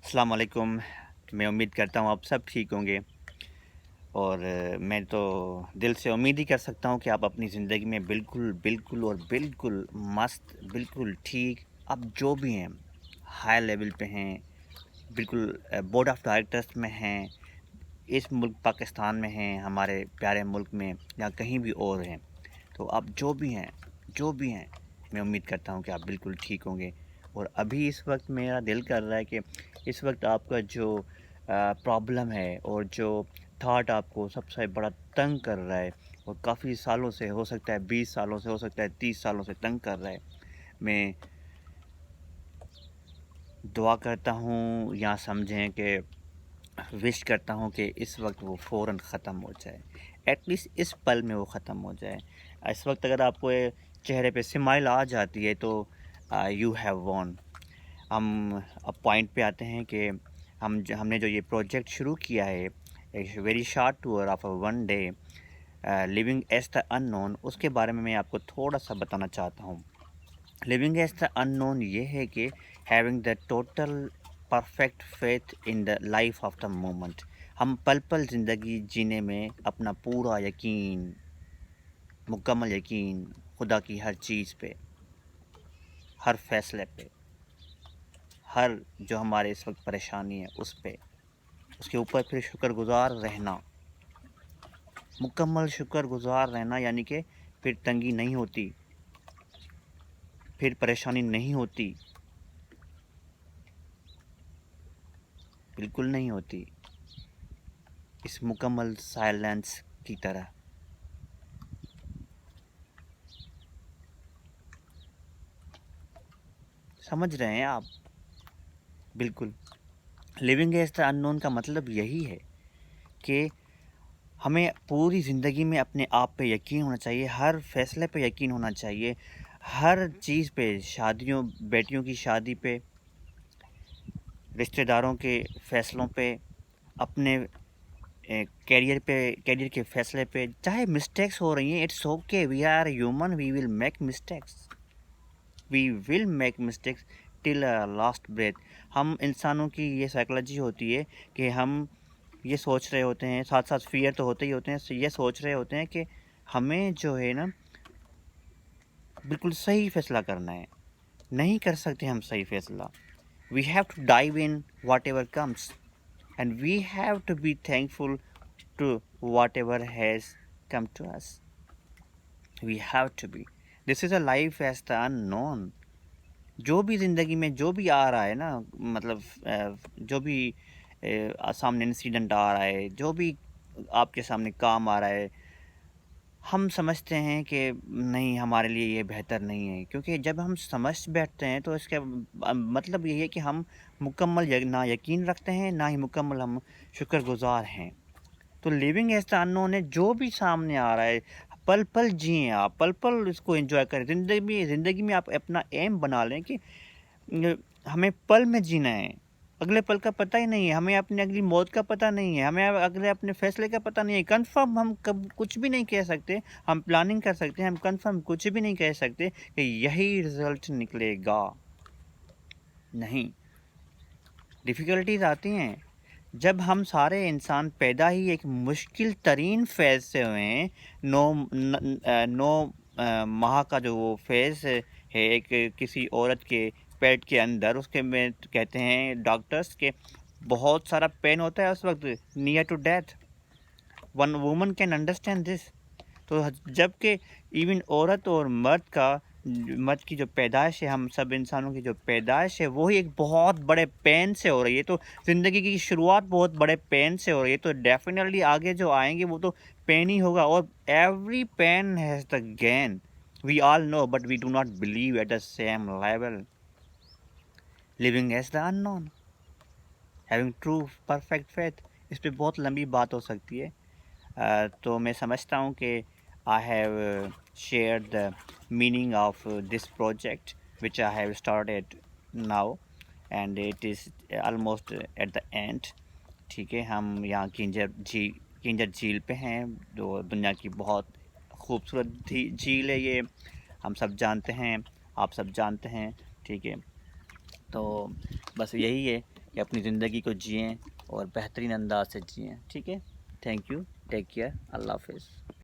अस्सलाम वालेकुम। मैं उम्मीद करता हूँ आप सब ठीक होंगे और मैं तो दिल से उम्मीद ही कर सकता हूँ कि आप अपनी ज़िंदगी में बिल्कुल, बिल्कुल और बिल्कुल मस्त, बिल्कुल ठीक, आप जो भी हैं, हाई लेवल पे हैं, बिल्कुल बोर्ड ऑफ़ डायरेक्टर्स में हैं, इस मुल्क पाकिस्तान में हैं, हमारे प्यारे मुल्क में या कहीं भी और हैं। तो आप जो भी हैं, मैं उम्मीद करता हूँ कि आप बिल्कुल ठीक होंगे। और अभी इस वक्त मेरा दिल कर रहा है कि इस वक्त आपका जो प्रॉब्लम है और जो थॉट आपको सबसे बड़ा तंग कर रहा है और काफ़ी सालों से, हो सकता है 20 सालों से, हो सकता है 30 सालों से तंग कर रहा है, मैं दुआ करता हूँ या समझें कि विश करता हूँ कि इस वक्त वो फ़ौरन ख़त्म हो जाए, एटलीस्ट इस पल में वो ख़त्म हो जाए। इस वक्त अगर आपको ये चेहरे पे स्माइल आ जाती है तो यू हैव वॉन। हम अब पॉइंट पे आते हैं कि हमने जो ये प्रोजेक्ट शुरू किया है, एक very short tour of a one day living as the unknown, उसके बारे में मैं आपको थोड़ा सा बताना चाहता हूँ। लिविंग एज द अननोन ये है कि having the total perfect faith in the life of the moment. हम पल पल ज़िंदगी जीने में अपना पूरा यकीन, मुकम्मल यकीन खुदा की हर चीज़ पे, हर फैसले पे, हर जो हमारे इस वक्त परेशानी है उस पे, उसके ऊपर फिर शुक्रगुज़ार रहना, मुकम्मल शुक्रगुज़ार रहना, यानी कि फिर तंगी नहीं होती, फिर परेशानी नहीं होती, बिल्कुल नहीं होती, इस मुकम्मल साइलेंस की तरह। समझ रहे हैं आप? बिल्कुल। लिविंग एज द अननोन का मतलब यही है कि हमें पूरी ज़िंदगी में अपने आप पे यकीन होना चाहिए, हर फैसले पे यकीन होना चाहिए, हर चीज़ पे, शादियों, बेटियों की शादी पे, रिश्तेदारों के फ़ैसलों पे, अपने कैरियर के फ़ैसले पे। चाहे मिस्टेक्स हो रही हैं, it's okay, we are human, we will make mistakes till last breath. हम इंसानों की ये साइकोलॉजी होती है कि हम ये सोच रहे होते हैं, साथ साथ फियर तो होते ही होते हैं, ये सोच रहे होते हैं कि हमें जो है ना बिल्कुल सही फैसला करना है। नहीं कर सकते हम सही फैसला। We have to dive in whatever comes and we have to be thankful to whatever has come to us. We have to be, this is a life as the unknown. जो भी ज़िंदगी में जो भी आ रहा है ना, मतलब जो भी सामने इंसिडेंट आ रहा है, जो भी आपके सामने काम आ रहा है, हम समझते हैं कि नहीं, हमारे लिए ये बेहतर नहीं है, क्योंकि जब हम समझ बैठते हैं तो इसका मतलब ये है कि हम मुकम्मल ना यकीन रखते हैं, ना ही मुकम्मल हम शुक्रगुजार हैं। तो लिविंग एज द अननोन है, जो भी सामने आ रहा है पल पल जिएं, आप पल पल इसको एंजॉय करें। ज़िंदगी में आप अपना एम बना लें कि हमें पल में जीना है। अगले पल का पता ही नहीं है, हमें अपनी अगली मौत का पता नहीं है, हमें अगले अपने फैसले का पता नहीं है। कंफर्म हम कब कुछ भी नहीं कह सकते, हम प्लानिंग कर सकते हैं, हम कंफर्म कुछ भी नहीं कह सकते कि यही रिजल्ट निकलेगा। नहीं, डिफ़िकल्टीज आती हैं जब हम सारे इंसान पैदा ही एक मुश्किल तरीन फ़ेज़ से हुए हैं। 9 माह का जो वो फ़ेज़ है एक किसी औरत के पेट के अंदर, उसके में कहते हैं डॉक्टर्स के बहुत सारा पेन होता है उस वक्त, near to death. One woman can understand this. तो जबकि इवन औरत और मर्द की जो पैदाइश है, हम सब इंसानों की जो पैदाइश है, वो ही एक बहुत बड़े पेन से हो रही है। तो ज़िंदगी की शुरुआत बहुत बड़े पेन से हो रही है, तो डेफिनेटली आगे जो आएंगे वो तो पेन ही होगा। और every pain has the gain, we all know, but we do not believe at the same level. Living as the unknown, having true perfect faith, इस पे बहुत लंबी बात हो सकती है। तो मैं समझता हूँ कि I have shared the meaning of this project which I have started now and it is almost at the end। ठीक है, हम यहाँ किंजर झील पे हैं, जो दुनिया की बहुत खूबसूरत झील है ये, हम सब जानते हैं, आप सब जानते हैं। ठीक है, तो बस यही है کہ اپنی زندگی کو جئیں اور بہترین انداز سے جئیں. ٹھیک ہے، تھینک یو، ٹیک کیئر، اللہ حافظ.